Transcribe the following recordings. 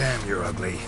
Damn, you're ugly.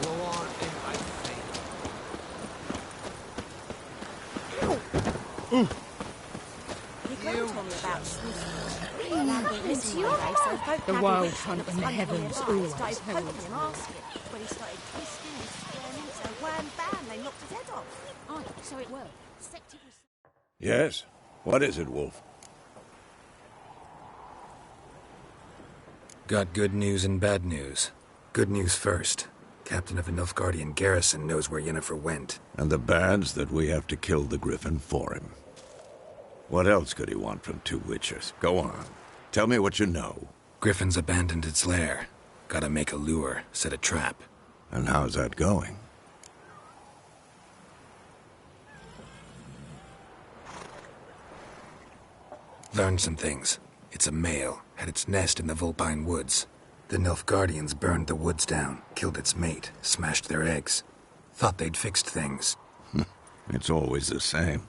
Go on in my Your grand told me about Smithfield. Now we're missing one day, so folk The had wild a witch hunt that was in the hunting heavens him always alive, started heralds poking him war. asking. When he started twisting and squirming, so wham bam, they knocked his head off. Aye, so it were. Septic was... Yes? What is it, Wolf? Got good news and bad news. Good news first. Captain of the Nilfgaardian garrison knows where Yennefer went. And the bad's that we have to kill the Griffin for him. What else could he want from two witchers? Go on. Tell me what you know. Griffin's abandoned its lair. Gotta make a lure, set a trap. And how's that going? Learned some things. It's a male, had its nest in the Vulpine Woods. The Nilfgaardians burned the woods down, killed its mate, smashed their eggs. Thought they'd fixed things. It's always the same.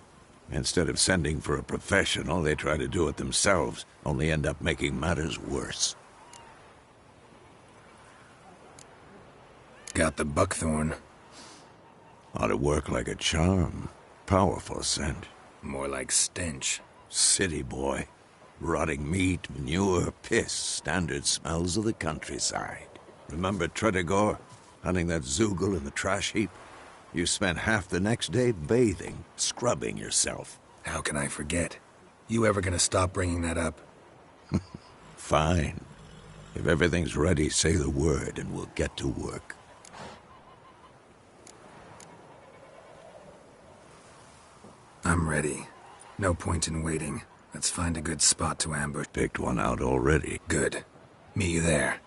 Instead of sending for a professional, they try to do it themselves, only end up making matters worse. Got the buckthorn. Ought to work like a charm. Powerful scent. More like stench. City boy. Rotting meat, manure, piss, standard smells of the countryside. Remember Tretogor? Hunting that Zoogle in the trash heap? You spent half the next day bathing, scrubbing yourself. How can I forget? You ever gonna stop bringing that up? Fine. If everything's ready, say the word and we'll get to work. I'm ready. No point in waiting. Let's find a good spot to ambush. Picked one out already. Good. Meet you there.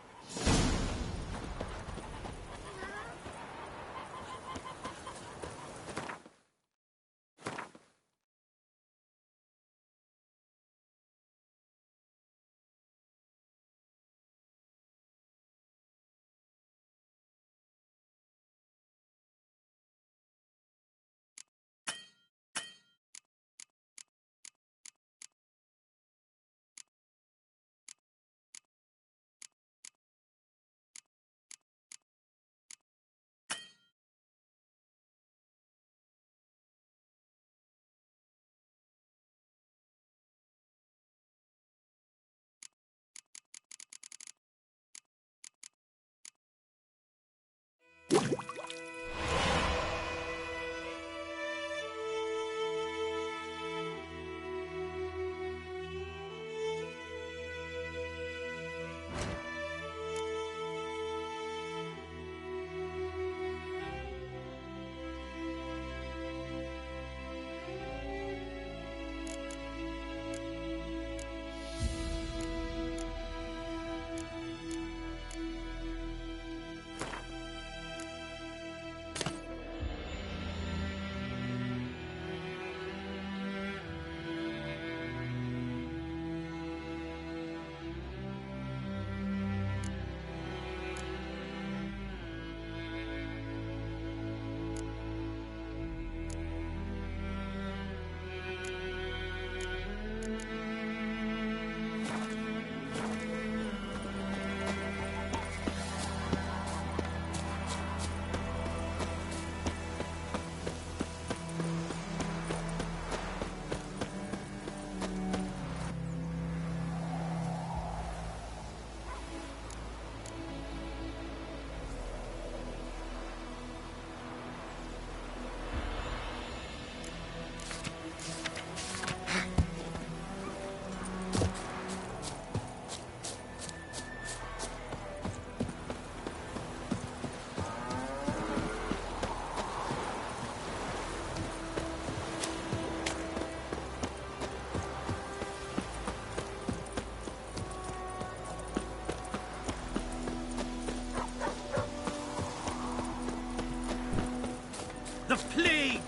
The plague!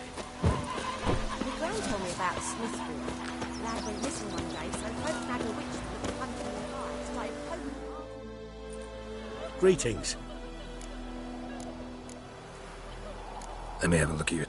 Your grand told me about Smithfield. Lad went missing one day, so folk had a witch that was hunting him alive, started poking him. Greetings. Let me have a look at your...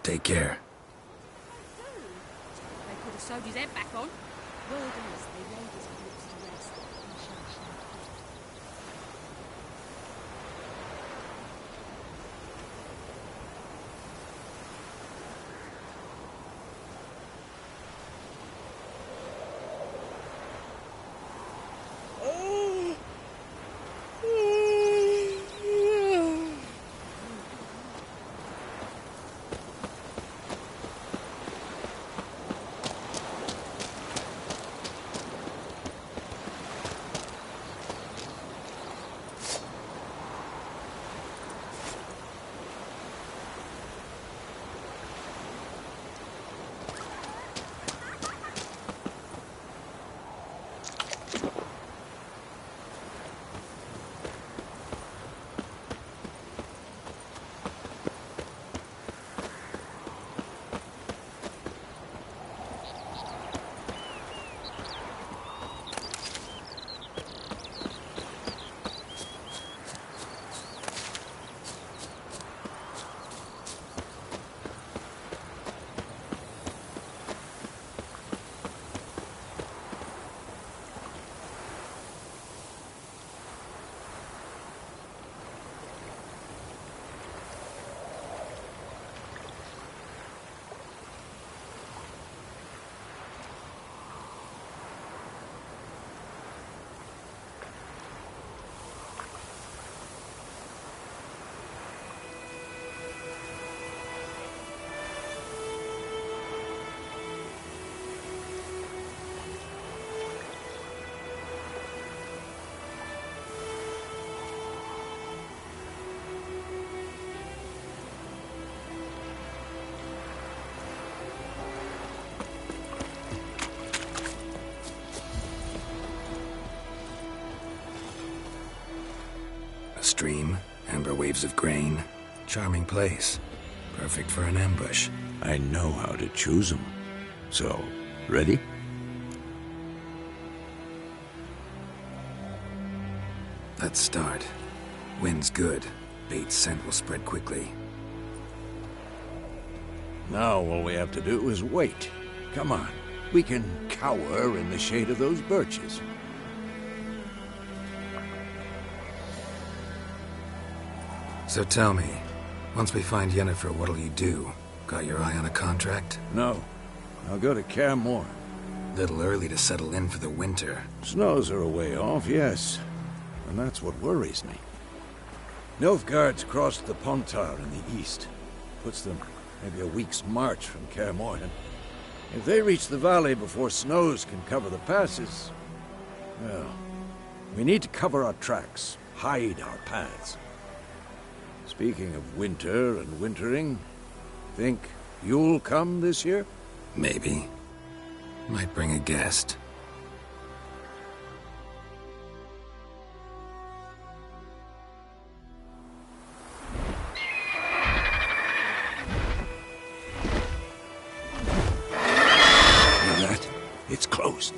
Take care. They could have sewed his head back on. Word is they laid his corpse to rest in Shawshank. A stream, amber waves of grain. Charming place. Perfect for an ambush. I know how to choose them. So, ready? Let's start. Wind's good. Bait's scent will spread quickly. Now all we have to do is wait. Come on. We can cower in the shade of those birches. So tell me, once we find Yennefer, what'll you do? Got your eye on a contract? No. I'll go to Kaer Morhen. Little early to settle in for the winter. Snows are a way off, yes. And that's what worries me. Nilfgaard's crossed the Pontar in the east. Puts them maybe a week's march from Kaer Morhen. If they reach the valley before snows can cover the passes, well, we need to cover our tracks, hide our paths. Speaking of winter and wintering, think you'll come this year? Maybe. Might bring a guest. Hear that? It's closed.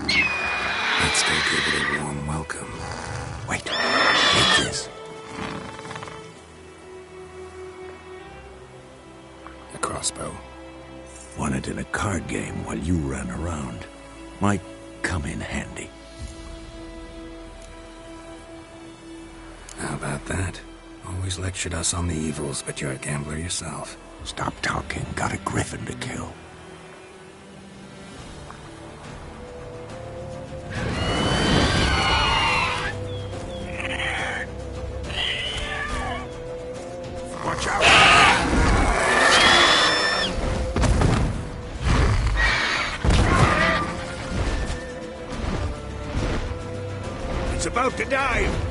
Let's go give it a warm welcome. Wait, take this. A crossbow. Won it in a card game while you ran around. Might come in handy. How about that? Always lectured us on the evils, but you're a gambler yourself. Stop talking. Got a griffin to kill. Watch out! It's about to dive!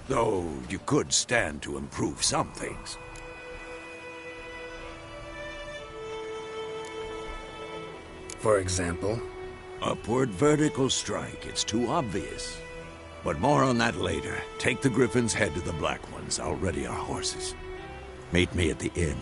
Though you could stand to improve some things. For example? Upward vertical strike. It's too obvious. But more on that later. Take the Griffin's head to the Black Ones. I'll ready our horses. Meet me at the inn.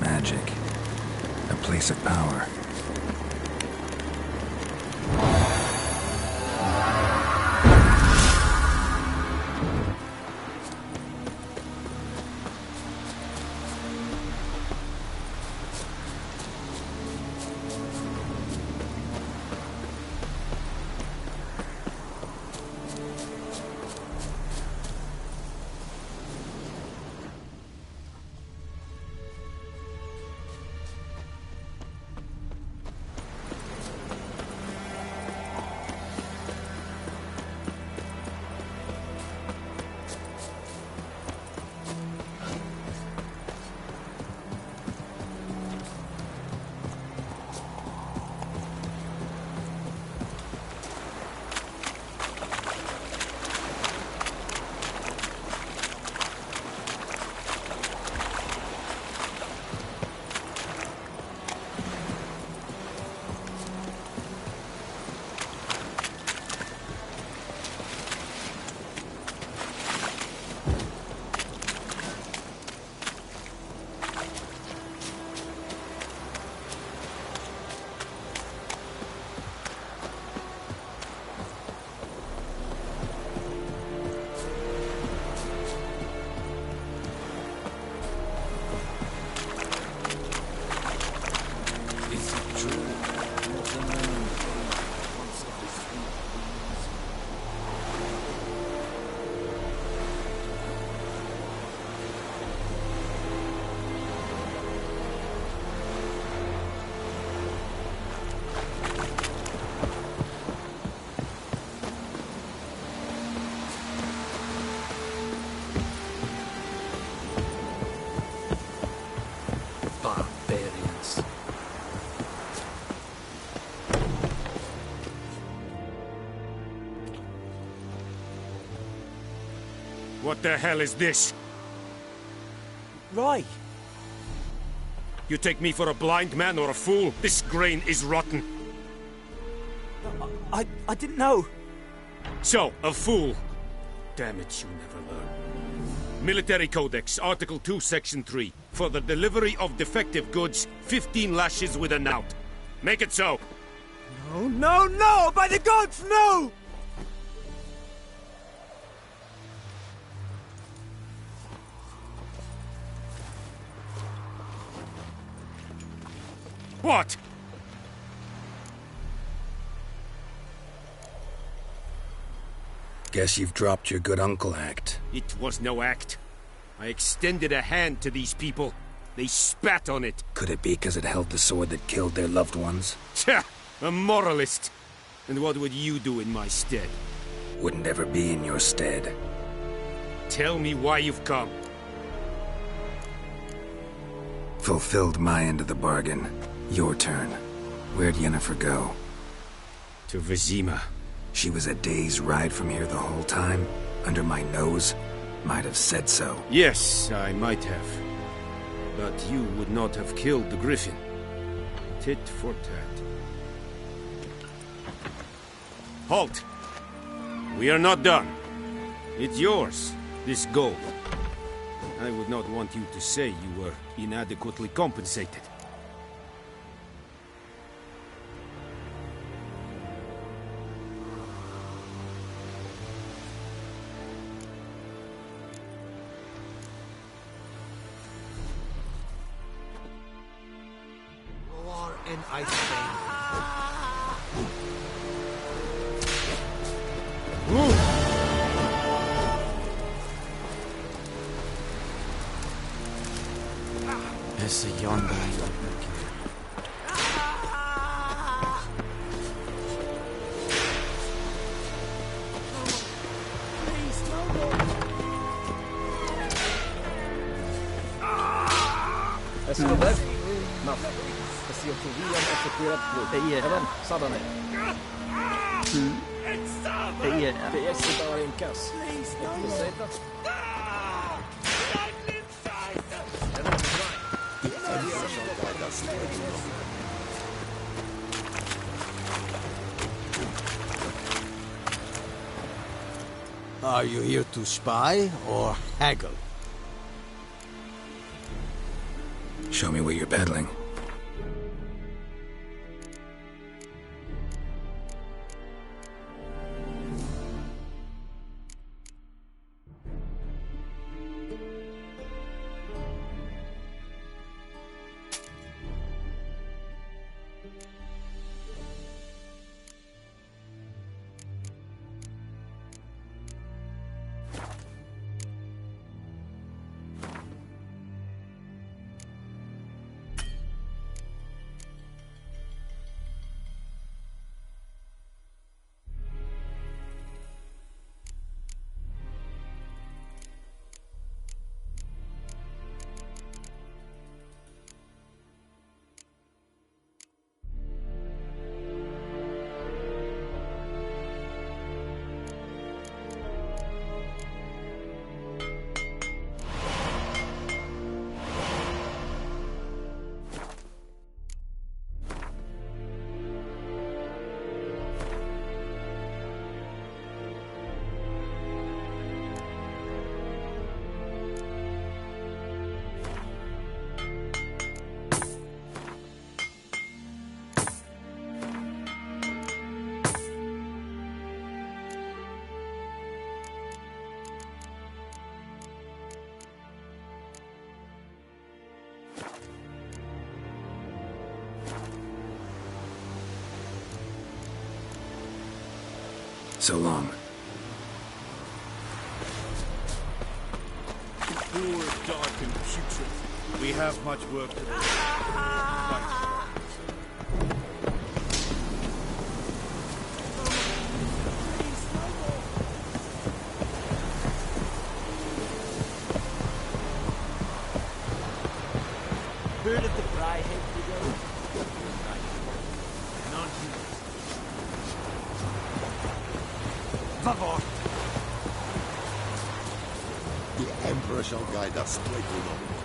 Magic. A place of power. Barbarians. What the hell is this? Right. You take me for a blind man or a fool? This grain is rotten. I didn't know. So, a fool. Damn it, you never learn. Military Codex, Article 2, Section 3. For the delivery of defective goods, 15 lashes with a knout. Make it so. No, no, no! By the gods, no! What? Guess you've dropped your good uncle act. It was no act. I extended a hand to these people. They spat on it. Could it be because it held the sword that killed their loved ones? Tch, a moralist. And what would you do in my stead? Wouldn't ever be in your stead. Tell me why you've come. Fulfilled my end of the bargain. Your turn. Where'd Yennefer go? To Vizima. She was a day's ride from here the whole time? Under my nose? Might have said so. Yes, I might have. But you would not have killed the Griffin. Tit for tat. Halt! We are not done. It's yours, this gold. I would not want you to say you were inadequately compensated. War and ice cream. Esse yonder. اسكت نف السيوطوية مأفكرة بلو أبن صدمة هي ستارين كاس Are you here to spy or haggle? Show me what you're peddling. So long. Poor, dark, and putrid. We have much work to do. Heard of the Bryhead widow? Non-human. Favor. The Emperor shall guide us straight to the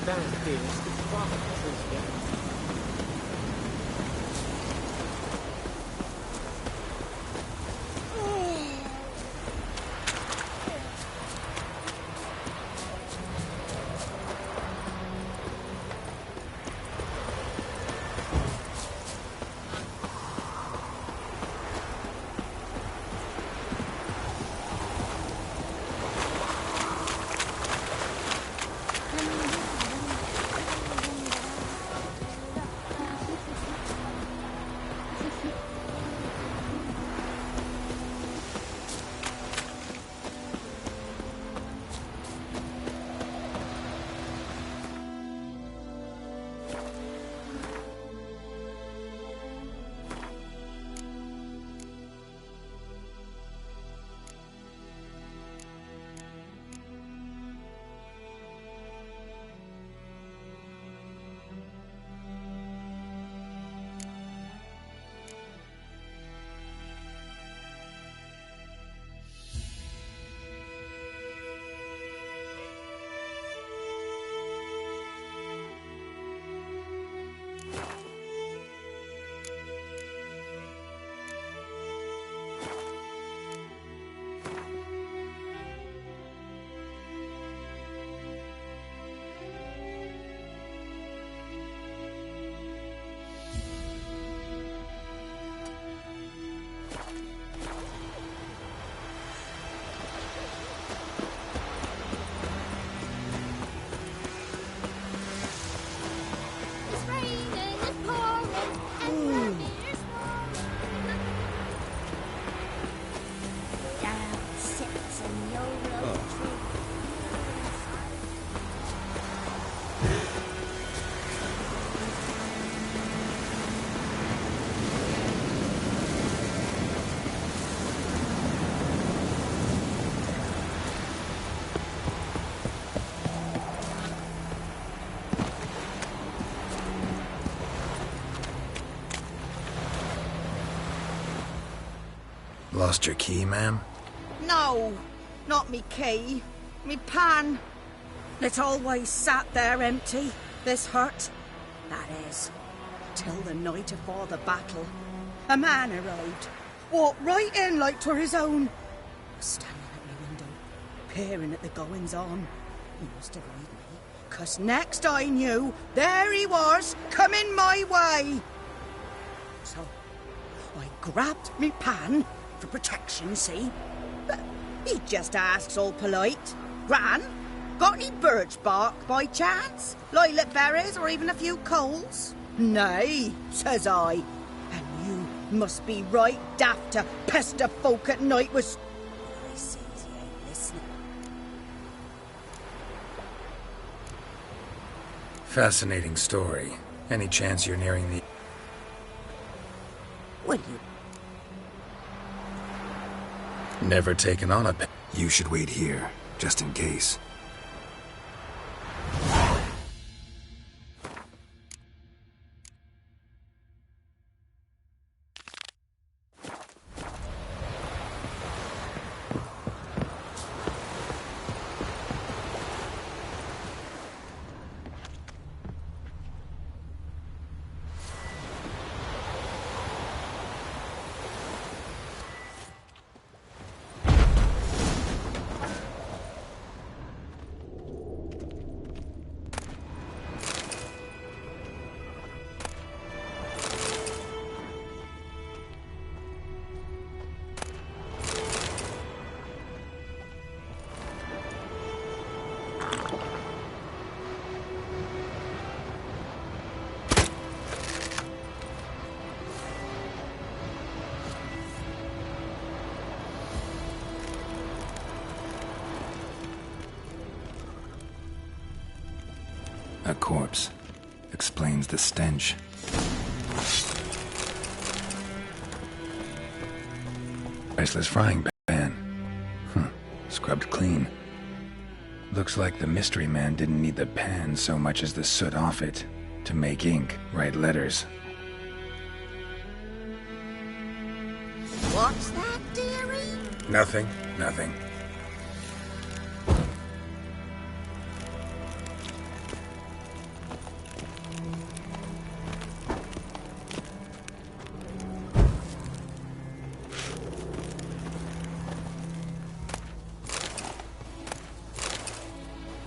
Där finns det faktiskt. Lost your key, ma'am? No, not me key. Me pan. It always sat there empty, this hut. That is, till the night afore the battle. A man arrived, walked right in like 'twere his own. Was standing at my window, peering at the goings-on. He must have read me, 'cause next I knew, there he was, coming my way. So, I grabbed me pan, for protection, see? But he just asks all polite. Gran, got any birch bark by chance? Lilac berries or even a few coals? Nay, says I. And you must be right daft to pester folk at night with... I sees he ain't listening. Fascinating story. Any chance you're nearing the... Will you? Never taken on a pet. You should wait here, just in case. A corpse. Explains the stench. Priceless frying pan. Scrubbed clean. Looks like the mystery man didn't need the pan so much as the soot off it to make ink, write letters. What's that, dearie? Nothing.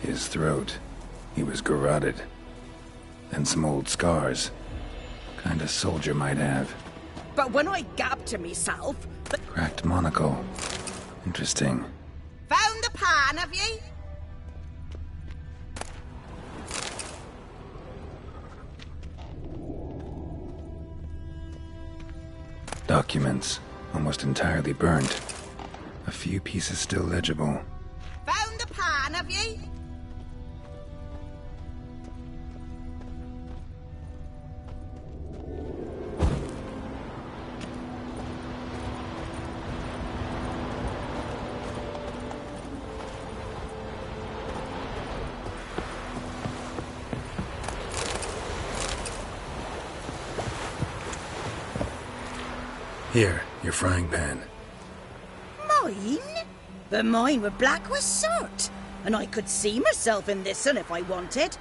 His throat. He was garroted. And some old scars. Kind of soldier might have. But when I gabbed to myself... Cracked monocle. Interesting. Found the pan, have ye? Documents. Almost entirely burnt. A few pieces still legible. Found the pan, have ye? Here, your frying pan. Mine? But mine were black with soot. And I could see myself in this one if I wanted.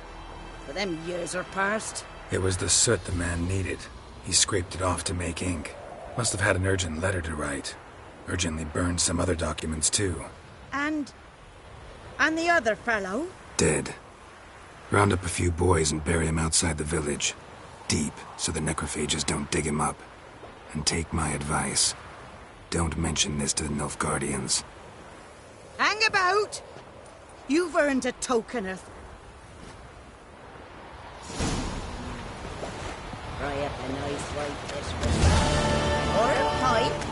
But them years are past. It was the soot the man needed. He scraped it off to make ink. Must have had an urgent letter to write. Urgently burned some other documents too. And the other fellow? Dead. Round up a few boys and bury him outside the village. Deep, so the necrophages don't dig him up. And take my advice. Don't mention this to the Nilfgaardians. Hang about! You've earned a token of... Fry up a nice white dish. Or a pipe.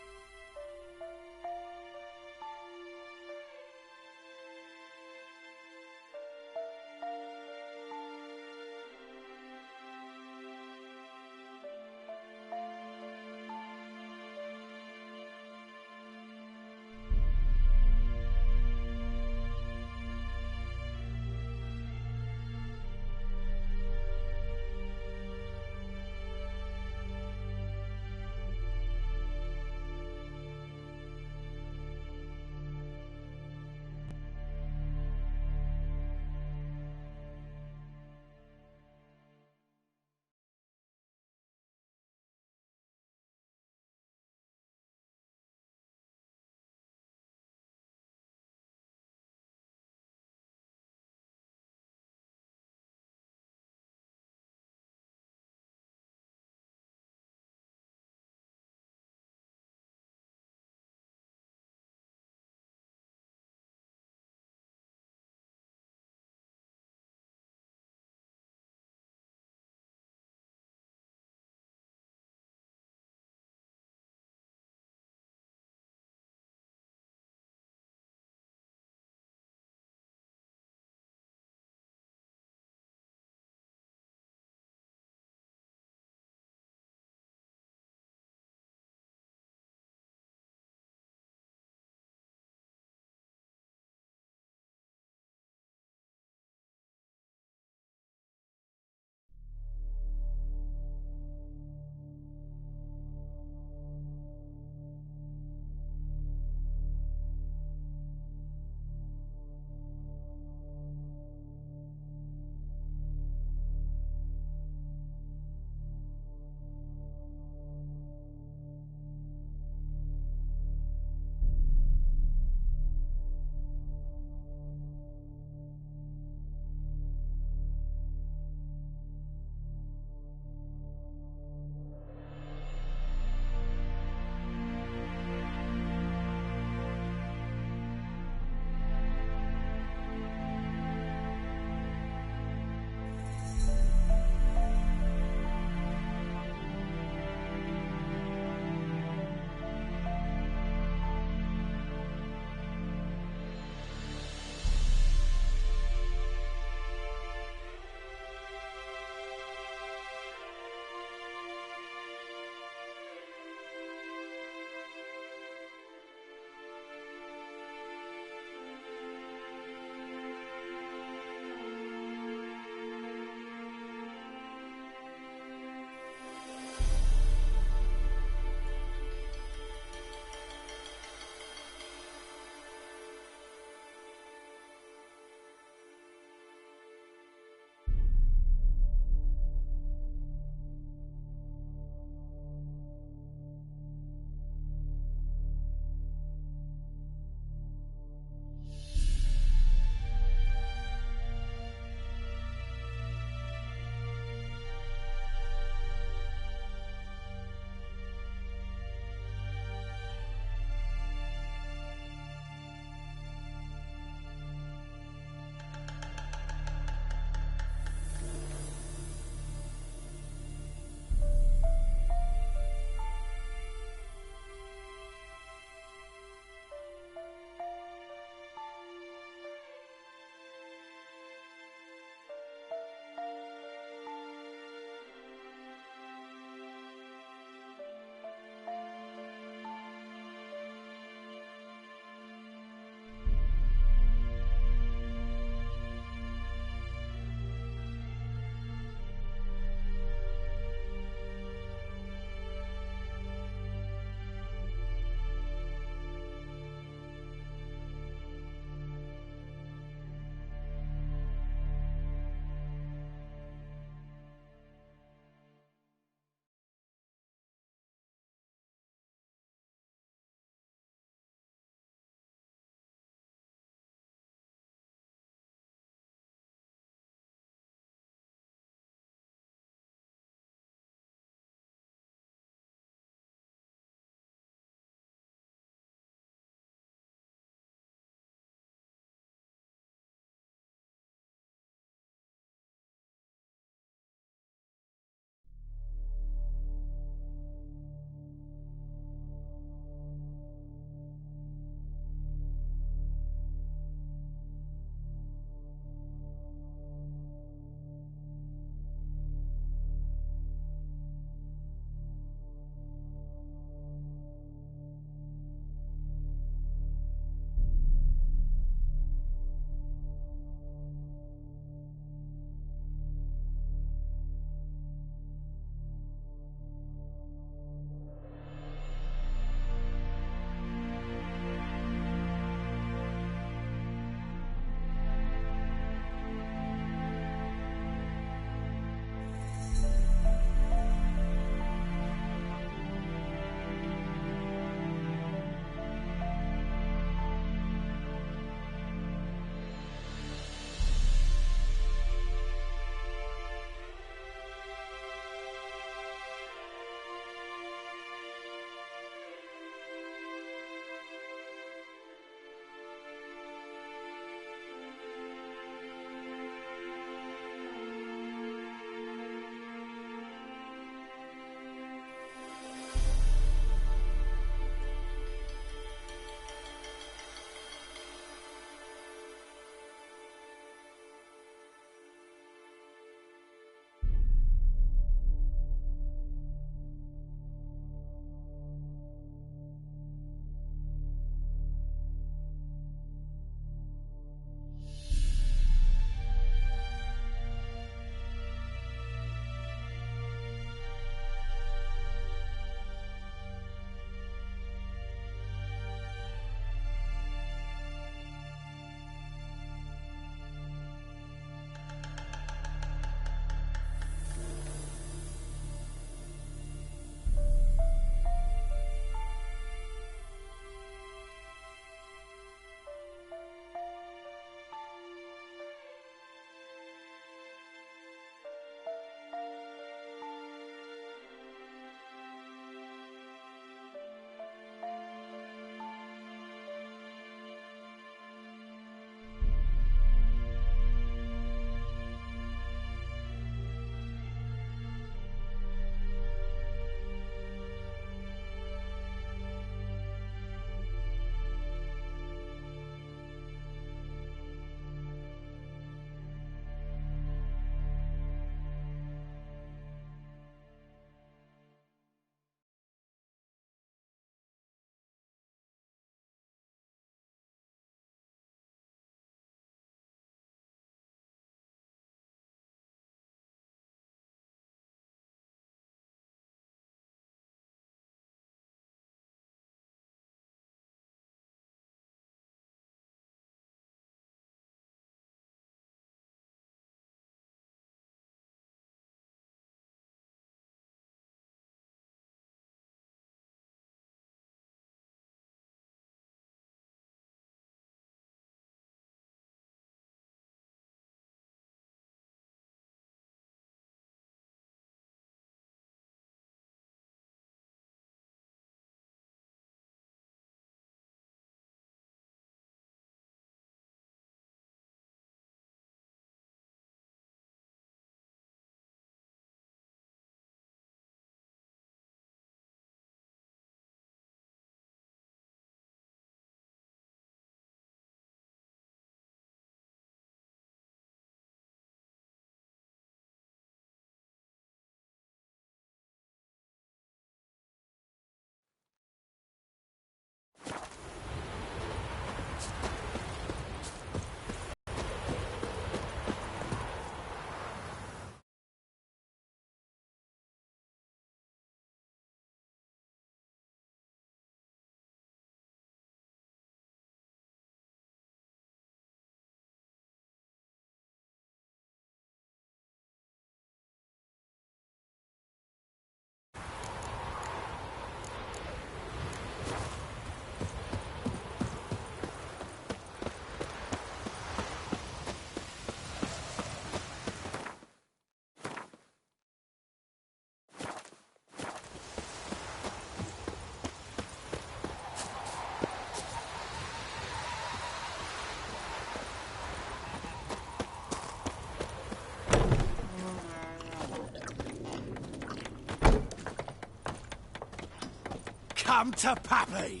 Come to Pappy!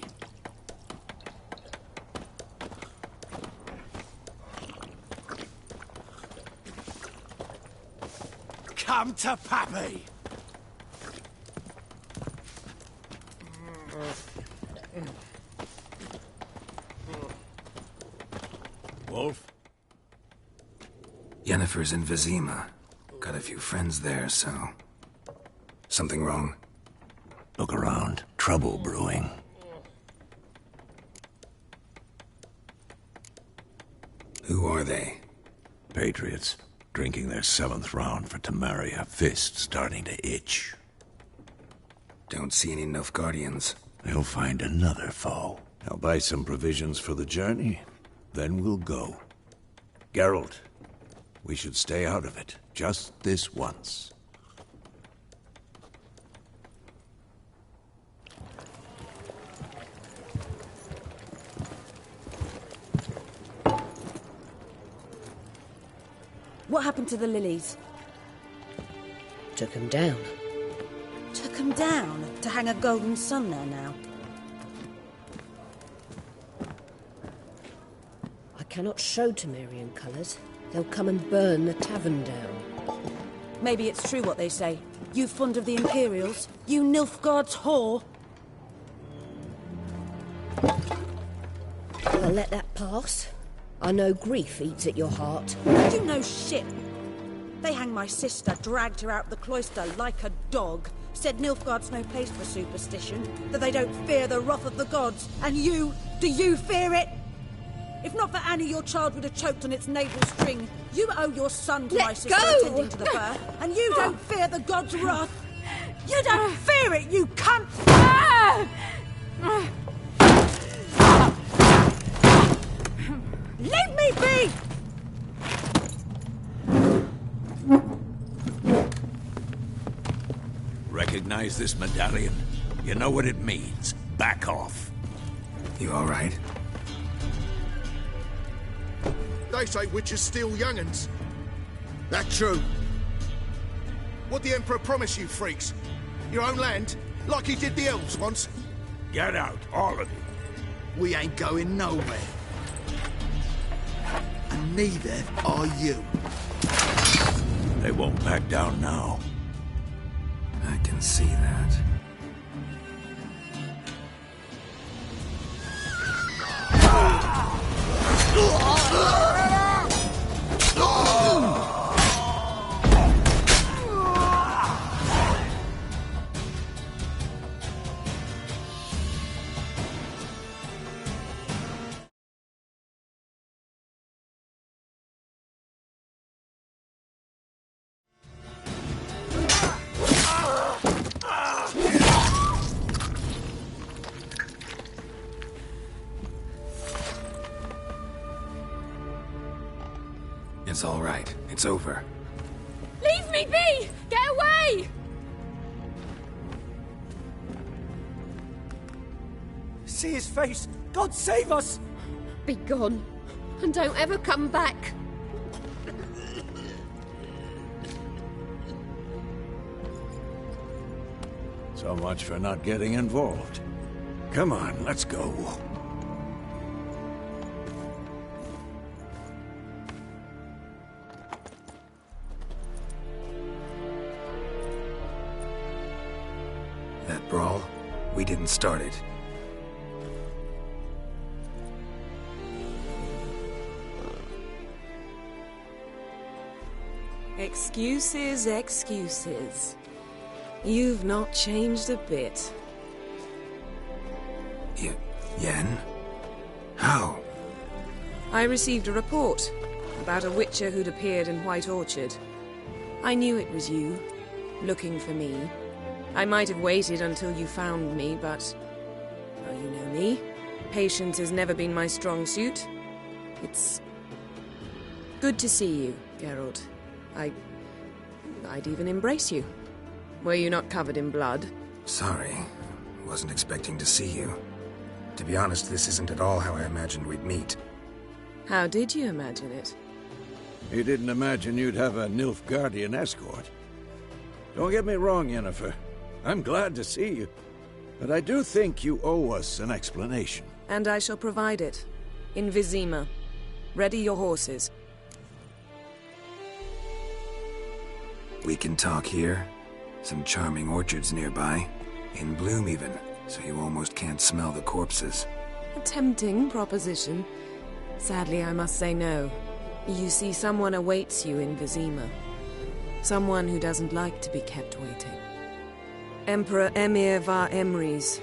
Come to Pappy! Wolf? Yennefer's in Vizima. Got a few friends there, so... Something wrong? Look around. Trouble brewing. Who are they? Patriots. Drinking their 7th round for Temeria. Fist starting to itch. Don't see any Nilfgaardians. They'll find another foe. I'll buy some provisions for the journey. Then we'll go. Geralt, we should stay out of it. Just this once. What happened to the lilies? Took him down. Took him down to hang a golden sun there now. I cannot show Temerian colours. They'll come and burn the tavern down. Maybe it's true what they say. You fond of the Imperials? You Nilfgaard's whore? I'll let that pass. I know grief eats at your heart. You know shit. They hanged my sister, dragged her out the cloister like a dog. Said Nilfgaard's no place for superstition, that they don't fear the wrath of the gods. And you, do you fear it? If not for Annie, your child would have choked on its navel string. You owe your son to my sister attending to the birth, and you don't fear the gods' wrath. You don't fear it, you cunt! Leave me be! Recognize this medallion? You know what it means. Back off. You all right? They say witches steal young'uns. That true? What the Emperor promise you, freaks? Your own land? Like he did the elves once? Get out, all of you. We ain't going nowhere. And neither are you. They won't back down now. I can see that. It's all right. It's over. Leave me be! Get away! See his face! God save us! Be gone. And don't ever come back. So much for not getting involved. Come on, let's go. That brawl, we didn't start it. Excuses, excuses. You've not changed a bit. Yen? How? I received a report about a witcher who'd appeared in White Orchard. I knew it was you, looking for me. I might have waited until you found me, but... well, you know me. Patience has never been my strong suit. It's... good to see you, Geralt. I'd even embrace you. Were you not covered in blood? Sorry. Wasn't expecting to see you. To be honest, this isn't at all how I imagined we'd meet. How did you imagine it? You didn't imagine you'd have a Nilfgaardian escort. Don't get me wrong, Yennefer. I'm glad to see you. But I do think you owe us an explanation. And I shall provide it. In Vizima. Ready your horses. We can talk here. Some charming orchards nearby. In bloom even, so you almost can't smell the corpses. A tempting proposition. Sadly, I must say no. You see, someone awaits you in Vizima. Someone who doesn't like to be kept waiting. Emperor Emir var Emreis.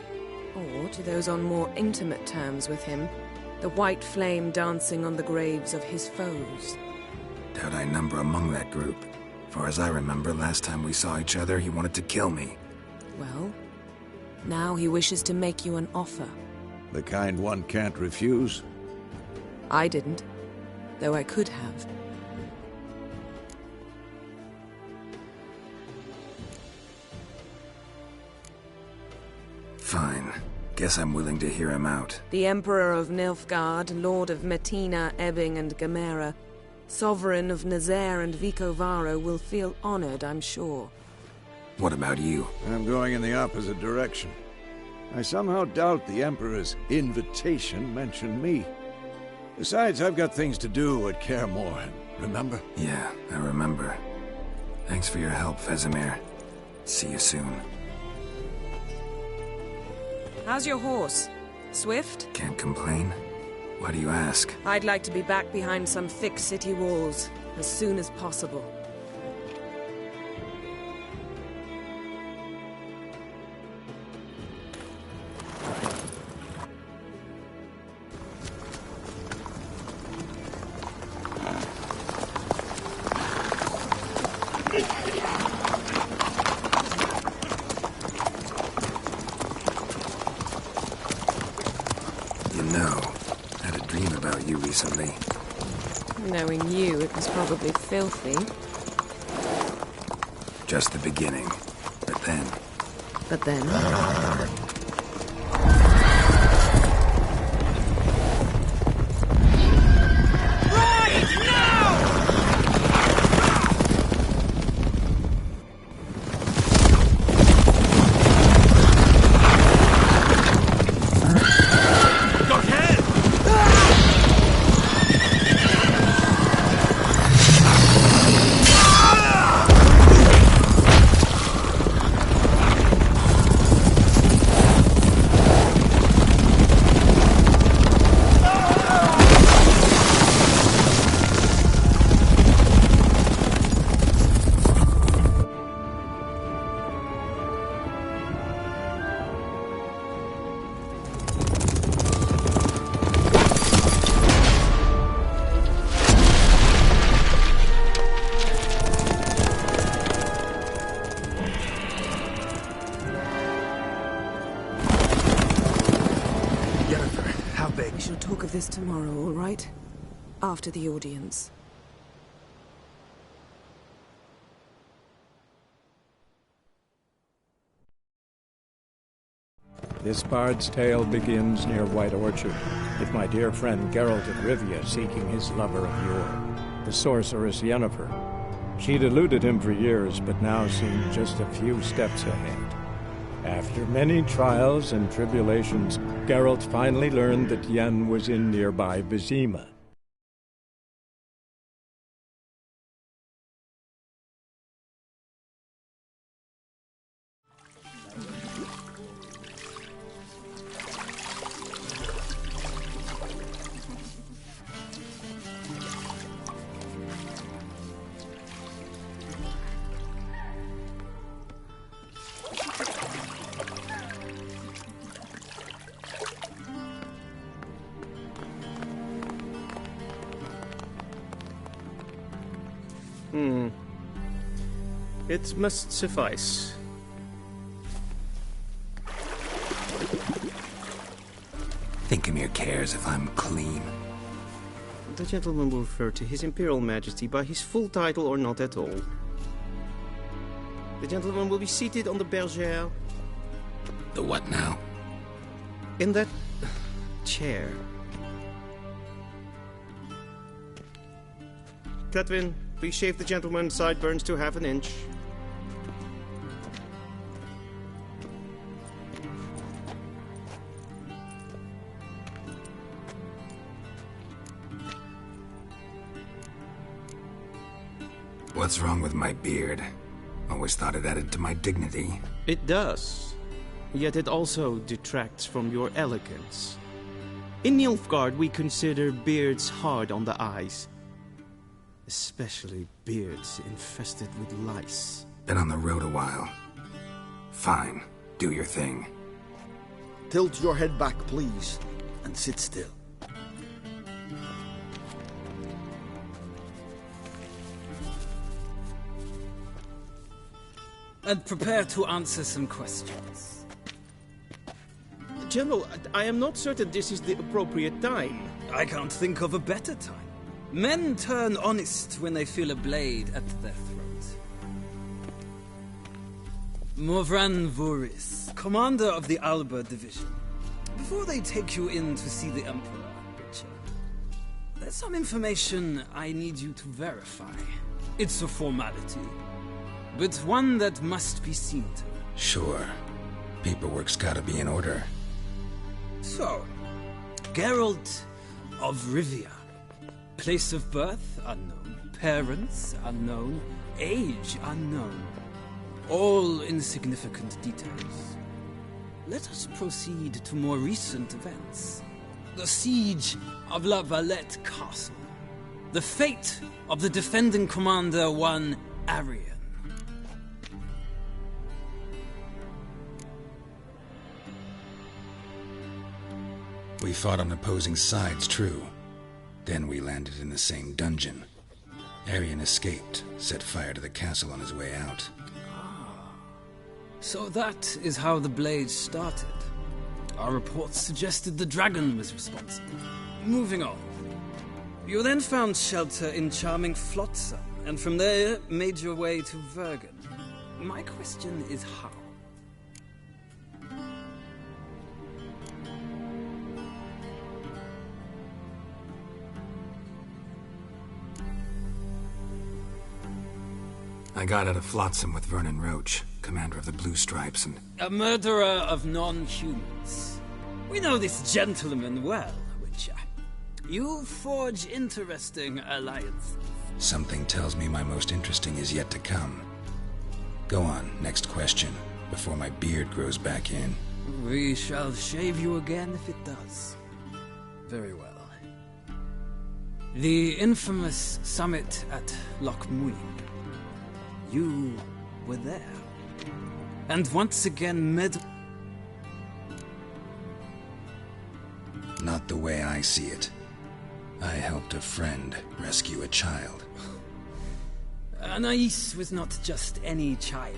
Or, to those on more intimate terms with him, the white flame dancing on the graves of his foes. Doubt I number among that group. Far as I remember, last time we saw each other, he wanted to kill me. Well, now he wishes to make you an offer. The kind one can't refuse? I didn't, though I could have. Fine. Guess I'm willing to hear him out. The Emperor of Nilfgaard, Lord of Metina, Ebbing and Gamera, Sovereign of Nazaire and Vicovaro will feel honored, I'm sure. What about you? I'm going in the opposite direction. I somehow doubt the Emperor's invitation mentioned me. Besides, I've got things to do at Kaer Morhen, remember? Yeah, I remember. Thanks for your help, Vesemir. See you soon. How's your horse? Swift? Can't complain. Why do you ask? I'd like to be back behind some thick city walls, as soon as possible. Recently. Knowing you, it was probably filthy. Just the beginning. But then... But then... this tomorrow, all right? After the audience. This bard's tale begins near White Orchard, with my dear friend Geralt of Rivia seeking his lover of yore, the sorceress Yennefer. She'd eluded him for years, but now seemed just a few steps ahead. After many trials and tribulations, Geralt finally learned that Yen was in nearby Vizima. It must suffice. Thingmere cares if I'm clean. The gentleman will refer to His Imperial Majesty by his full title or not at all. The gentleman will be seated on the bergère. The what now? In that chair. Cletwin, please shave the gentleman's sideburns to half an inch. What's wrong with my beard? Always thought it added to my dignity. It does. Yet it also detracts from your elegance. In Nilfgaard, we consider beards hard on the eyes. Especially beards infested with lice. Been on the road a while. Fine. Do your thing. Tilt your head back, please, and sit still. And prepare to answer some questions. General, I am not certain this is the appropriate time. I can't think of a better time. Men turn honest when they feel a blade at their throat. Morvran Voris, commander of the Alba Division. Before they take you in to see the Emperor, Witcher, there's some information I need you to verify. It's a formality, but one that must be seen to. Sure. Paperwork's gotta be in order. So, Geralt of Rivia. Place of birth, unknown. Parents, unknown. Age, unknown. All insignificant details. Let us proceed to more recent events. The siege of La Valette Castle. The fate of the defending commander, one Arian. We fought on opposing sides, true. Then we landed in the same dungeon. Arian escaped, set fire to the castle on his way out. So that is how the Blade started. Our reports suggested the dragon was responsible. Moving on. You then found shelter in charming Flotsam, and from there made your way to Vergen. My question is how? I got out of Flotsam with Vernon Roach, commander of the Blue Stripes, and... A murderer of non-humans. We know this gentleman well, Witcher. You forge interesting alliances. Something tells me my most interesting is yet to come. Go on, next question, before my beard grows back in. We shall shave you again if it does. Very well. The infamous summit at Loch Muin. You were there. And once again Not the way I see it. I helped a friend rescue a child. Anais was not just any child.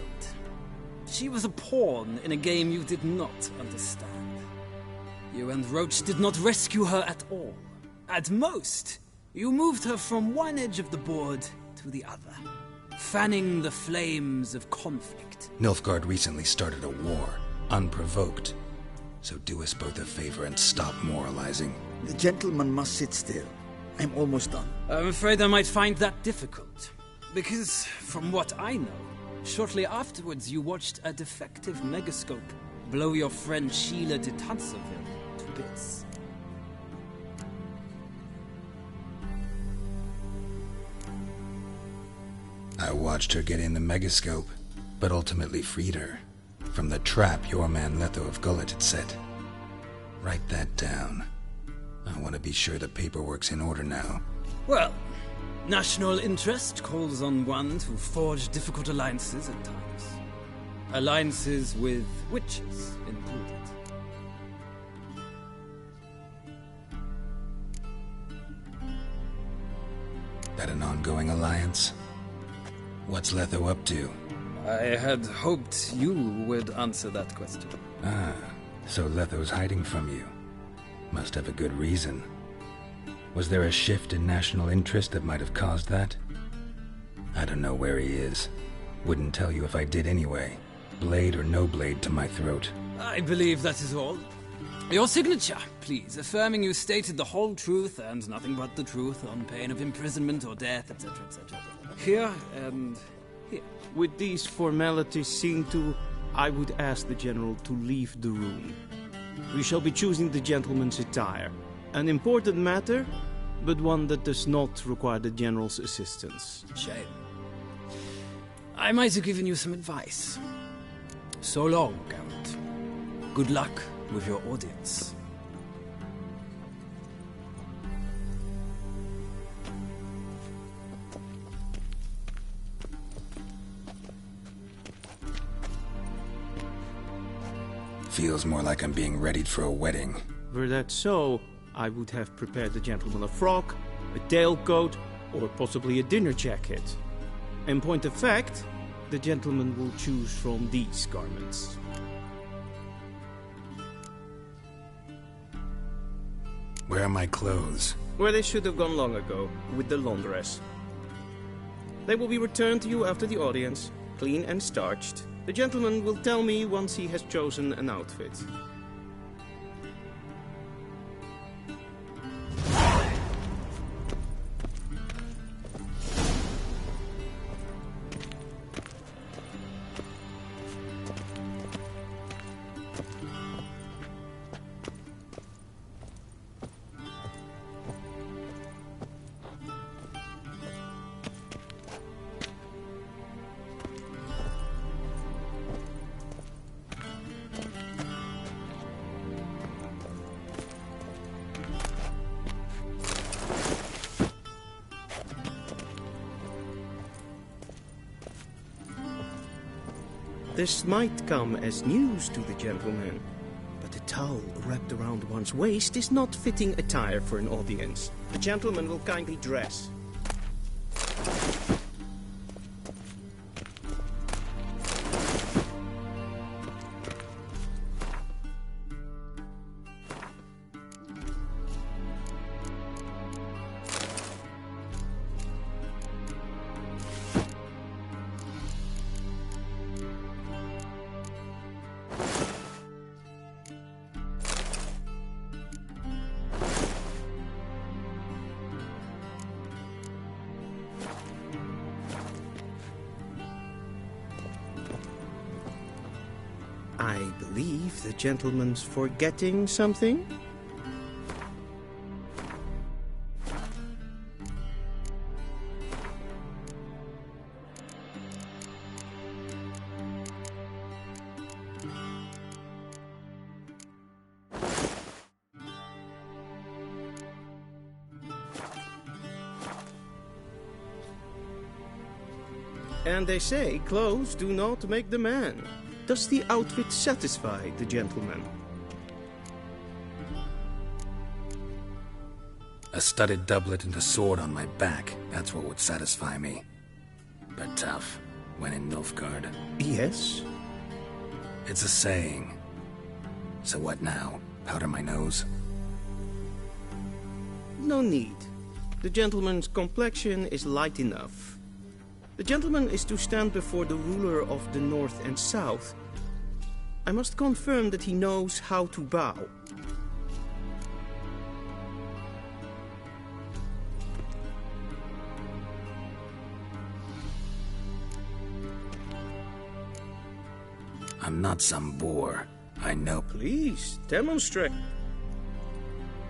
She was a pawn in a game you did not understand. You and Roach did not rescue her at all. At most, you moved her from one edge of the board to the other, fanning the flames of conflict. Nilfgaard recently started a war, unprovoked. So do us both a favor and stop moralizing. The gentleman must sit still. I'm almost done. I'm afraid I might find that difficult. Because, from what I know, shortly afterwards you watched a defective megascope blow your friend Sheila de Tanserville to bits. I watched her get in the megascope, but ultimately freed her from the trap your man Letho of Gullet had set. Write that down. I want to be sure the paperwork's in order now. Well, national interest calls on one to forge difficult alliances at times. Alliances with witches included. That an ongoing alliance? What's Letho up to? I had hoped you would answer that question. Ah, so Letho's hiding from you. Must have a good reason. Was there a shift in national interest that might have caused that? I don't know where he is. Wouldn't tell you if I did anyway. Blade or no blade to my throat. I believe that is all. Your signature, please, affirming you stated the whole truth and nothing but the truth on pain of imprisonment or death, etc., etc. Here and here. With these formalities seen to, I would ask the General to leave the room. We shall be choosing the gentleman's attire. An important matter, but one that does not require the General's assistance. Shame. I might have given you some advice. So long, Geralt. Good luck with your audience. Feels more like I'm being readied for a wedding. Were that so, I would have prepared the gentleman a frock, a tailcoat, or possibly a dinner jacket. In point of fact, the gentleman will choose from these garments. Where are my clothes? Where they should have gone long ago, with the laundress. They will be returned to you after the audience, clean and starched. The gentleman will tell me once he has chosen an outfit. This might come as news to the gentleman, but the towel wrapped around one's waist is not fitting attire for an audience. The gentleman will kindly dress. I believe the gentleman's forgetting something? And they say clothes do not make the man. Does the outfit satisfy the gentleman? A studded doublet and a sword on my back, that's what would satisfy me. But tough, when in Nilfgaard. Yes? It's a saying. So what now? Powder my nose? No need. The gentleman's complexion is light enough. The gentleman is to stand before the ruler of the North and South. I must confirm that he knows how to bow. I'm not some boor. I know. Please, demonstrate.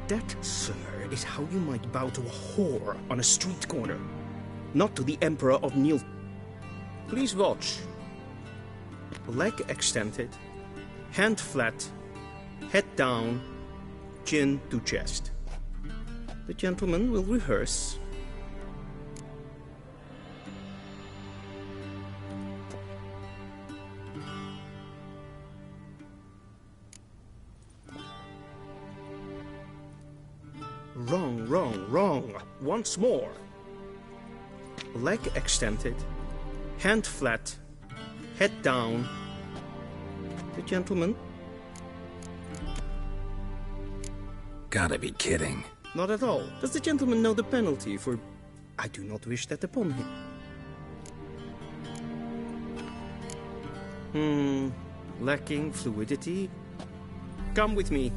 That, sir, is how you might bow to a whore on a street corner. Not to the Emperor of Nil. Please watch. Leg extended, hand flat, head down, chin to chest. The gentleman will rehearse. Wrong, wrong, wrong. Once more. Leg extended, hand flat, head down. The gentleman. Gotta be kidding. Not at all. Does the gentleman know the penalty for... I do not wish that upon him. Lacking fluidity. Come with me.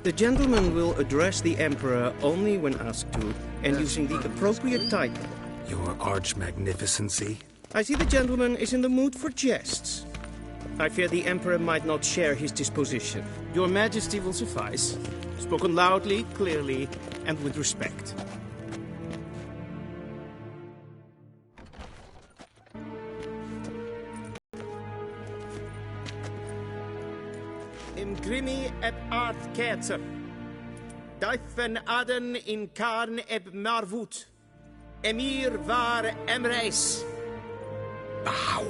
The gentleman will address the Emperor only when asked to, and using the appropriate title. Your Arch-Magnificency? I see the gentleman is in the mood for jests. I fear the Emperor might not share his disposition. Your Majesty will suffice. Spoken loudly, clearly, and with respect. Imgrimi eb art ketzer. Daifen aden in karn eb marvut. Emir var emreis. Bow.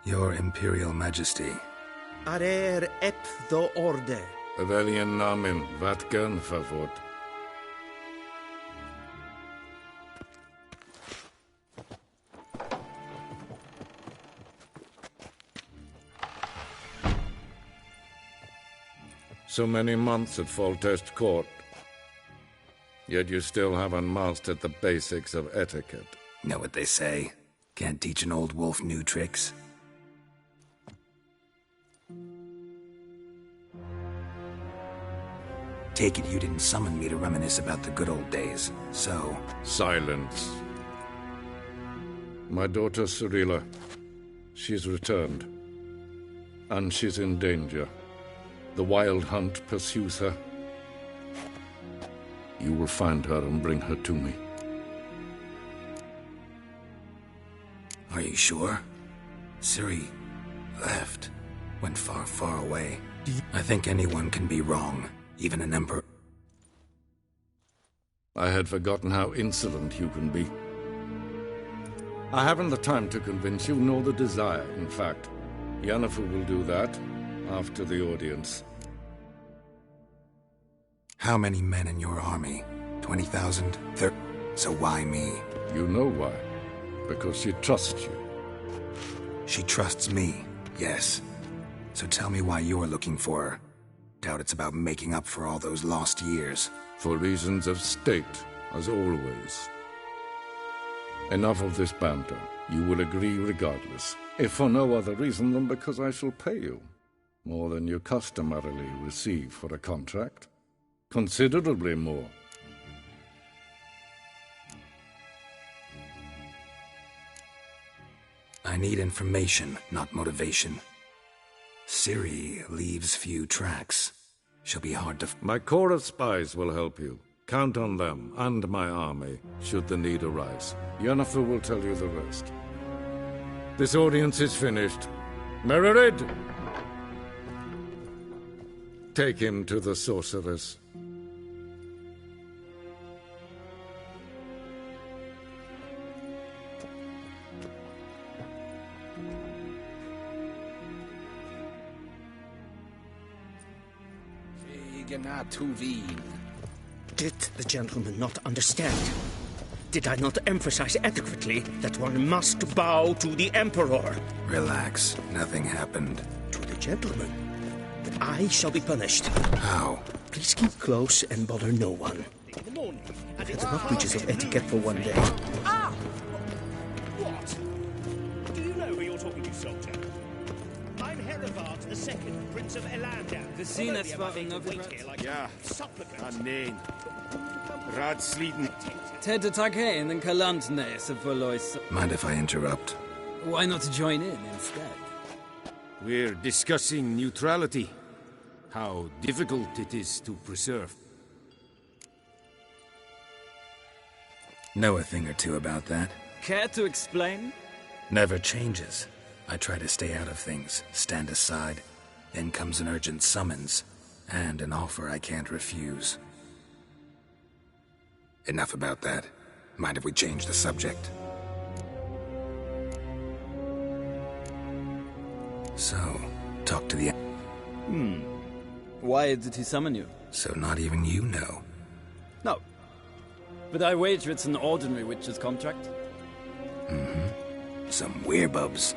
Your Imperial Majesty. Arer ep the orde. Evelian namen, vatgan favort. So many months at Foltest Court. Yet you still haven't mastered the basics of etiquette. Know what they say? Can't teach an old wolf new tricks. Take it you didn't summon me to reminisce about the good old days, so... Silence. My daughter Cirilla, she's returned. And she's in danger. The Wild Hunt pursues her. You will find her and bring her to me. Are you sure? Ciri left. Went far, far away. I think anyone can be wrong. Even an emperor. I had forgotten how insolent you can be. I haven't the time to convince you, nor the desire, in fact. Yennefer will do that after the audience. How many men in your army? 20,000? 30? So why me? You know why. Because she trusts you. She trusts me, yes. So tell me why you're looking for her. Doubt it's about making up for all those lost years. For reasons of state, as always. Enough of this banter. You will agree regardless. If for no other reason than because I shall pay you. More than you customarily receive for a contract. Considerably more. I need information, not motivation. Ciri leaves few tracks. She'll be hard to... My corps of spies will help you. Count on them, and my army, should the need arise. Yennefer will tell you the rest. This audience is finished. Mererid! Take him to the sorceress. Did the gentleman not understand? Did I not emphasize adequately that one must bow to the Emperor? Relax. Nothing happened. To the gentleman. But I shall be punished. How? Please keep close and bother no one. In the morning. I've had enough breaches of etiquette for one day. Ah! What? Do you know who you're talking to, soldier? I'm Herivard II, Prince of Elandar. Gesehen war Ja, an neen. Ratsliden. Ted Taghain and Kalantnes of Valois. Mind if I interrupt? Why not join in instead? We're discussing neutrality. How difficult it is to preserve. Know a thing or two about that. Care to explain? Never changes. I try to stay out of things, stand aside. Then comes an urgent summons, and an offer I can't refuse. Enough about that. Mind if we change the subject? So, talk to the... Why did he summon you? So not even you know. No. But I wager it's an ordinary witch's contract. Mm-hmm. Some werebubs.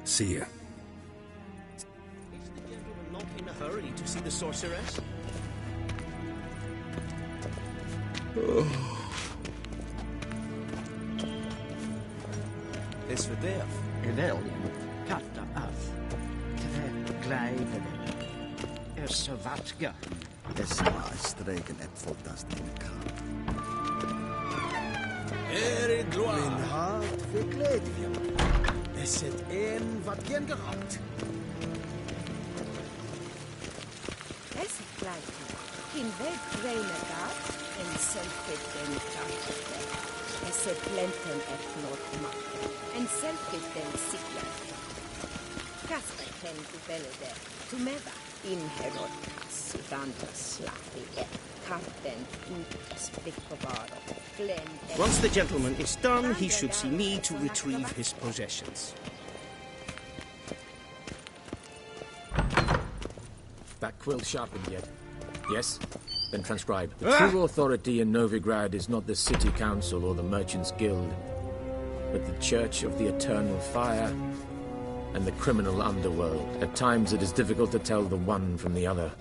See ya. Is the gentleman not in a hurry to see the sorceress? Is verderf. Evelien, katta af. Tre gleiven. Så vatga. Dessa streken ep voltast in kan. Min hart fick glädje. Es het een wat gen geraakt. Es het gleich. In weg reine gaat en zelfit den kracht. Es het blenten et not macht. En zelfit den sikler. Kasper ten ubelde. Tumeva in herod kassidanta slapi et karten utspikkovaro. Once the gentleman is done, he should see me to retrieve his possessions. That quill sharpened yet? Yes? Then transcribe. The true authority in Novigrad is not the city council or the merchants' guild, but the Church of the Eternal Fire and the criminal underworld. At times it is difficult to tell the one from the other.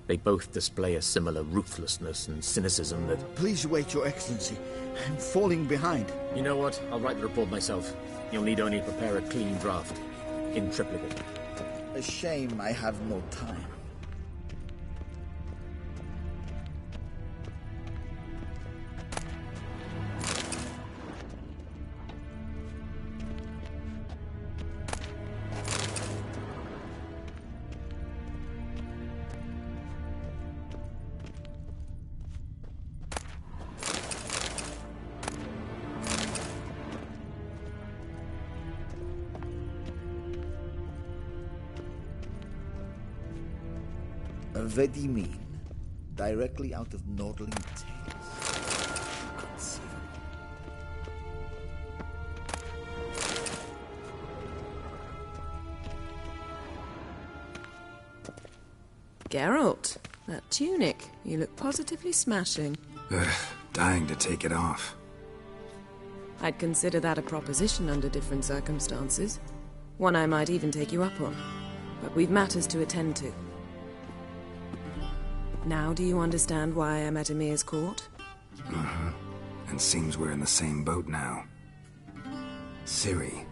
They both display a similar ruthlessness and cynicism that... Please wait, Your Excellency. I'm falling behind. You know what? I'll write the report myself. You'll need only prepare a clean draft. In triplicate. A shame I have no time. Vedimin, directly out of Nordling Tales. Geralt, that tunic. You look positively smashing. Dying to take it off. I'd consider that a proposition under different circumstances. One I might even take you up on. But we've matters to attend to. Now do you understand why I'm at Emir's court? Uh-huh. And seems we're in the same boat now. Ciri,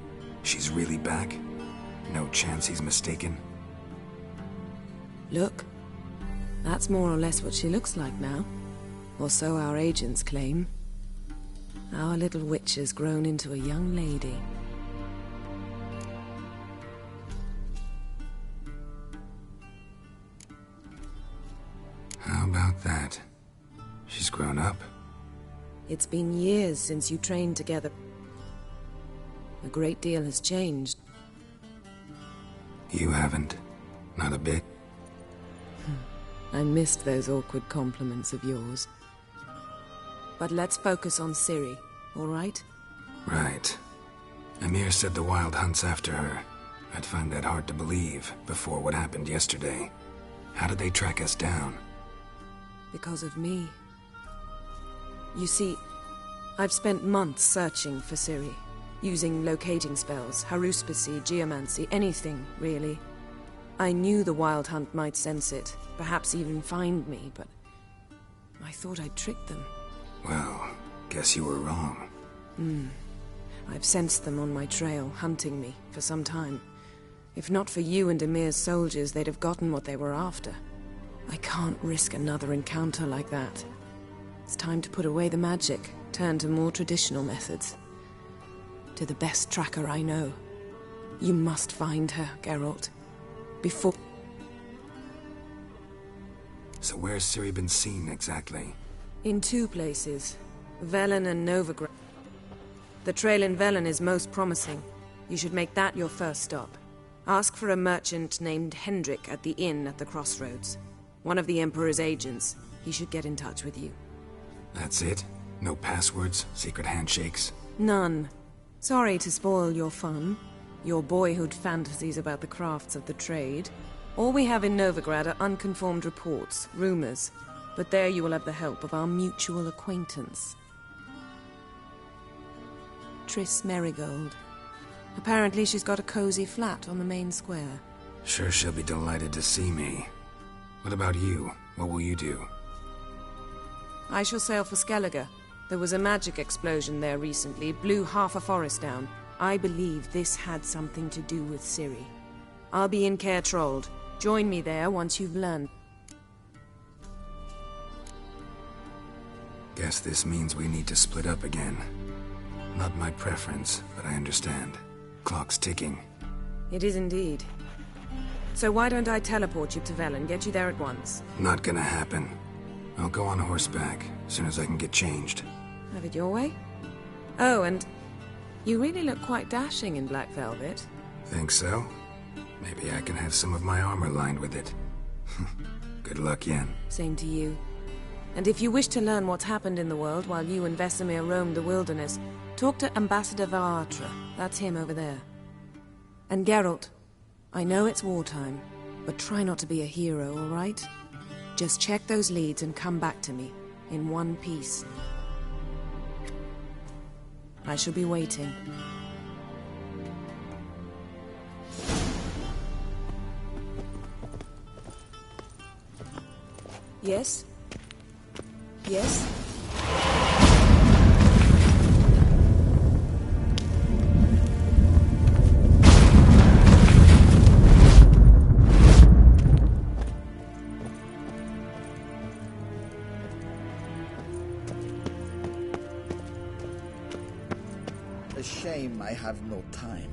she's really back? No chance he's mistaken? Look. That's more or less what she looks like now. Or so our agents claim. Our little witch has grown into a young lady. How about that? She's grown up. It's been years since you trained together. A great deal has changed. You haven't. Not a bit. I missed those awkward compliments of yours. But let's focus on Ciri, all right? Right. Emir said the Wild hunt's after her. I'd find that hard to believe before what happened yesterday. How did they track us down? Because of me. You see, I've spent months searching for Ciri, using locating spells, haruspicy, geomancy, anything, really. I knew the Wild Hunt might sense it, perhaps even find me, but I thought I'd tricked them. Well, guess you were wrong. I've sensed them on my trail, hunting me, for some time. If not for you and Emir's soldiers, they'd have gotten what they were after. I can't risk another encounter like that. It's time to put away the magic, turn to more traditional methods. To the best tracker I know. You must find her, Geralt. Before... So where's Ciri been seen, exactly? In two places. Velen and Novigrad. The trail in Velen is most promising. You should make that your first stop. Ask for a merchant named Hendrik at the inn at the crossroads. One of the Emperor's agents. He should get in touch with you. That's it? No passwords? Secret handshakes? None. Sorry to spoil your fun. Your boyhood fantasies about the crafts of the trade. All we have in Novigrad are unconformed reports, rumors. But there you will have the help of our mutual acquaintance. Triss Merigold. Apparently she's got a cozy flat on the main square. Sure she'll be delighted to see me. What about you? What will you do? I shall sail for Skellige. There was a magic explosion there recently, blew half a forest down. I believe this had something to do with Ciri. I'll be in Caer Trold. Join me there once you've learned. Guess this means we need to split up again. Not my preference, but I understand. Clock's ticking. It is indeed. So why don't I teleport you to Velen, get you there at once? Not gonna happen. I'll go on horseback, as soon as I can get changed. Have it your way? Oh, and you really look quite dashing in black velvet. Think so? Maybe I can have some of my armor lined with it. Good luck, Yen. Same to you. And if you wish to learn what's happened in the world while you and Vesemir roamed the wilderness, talk to Ambassador Varatra. That's him over there. And Geralt, I know it's wartime, but try not to be a hero, all right? Just check those leads and come back to me, in one piece. I shall be waiting. Yes? Yes? A shame I have no time.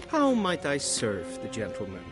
How might I serve the gentleman?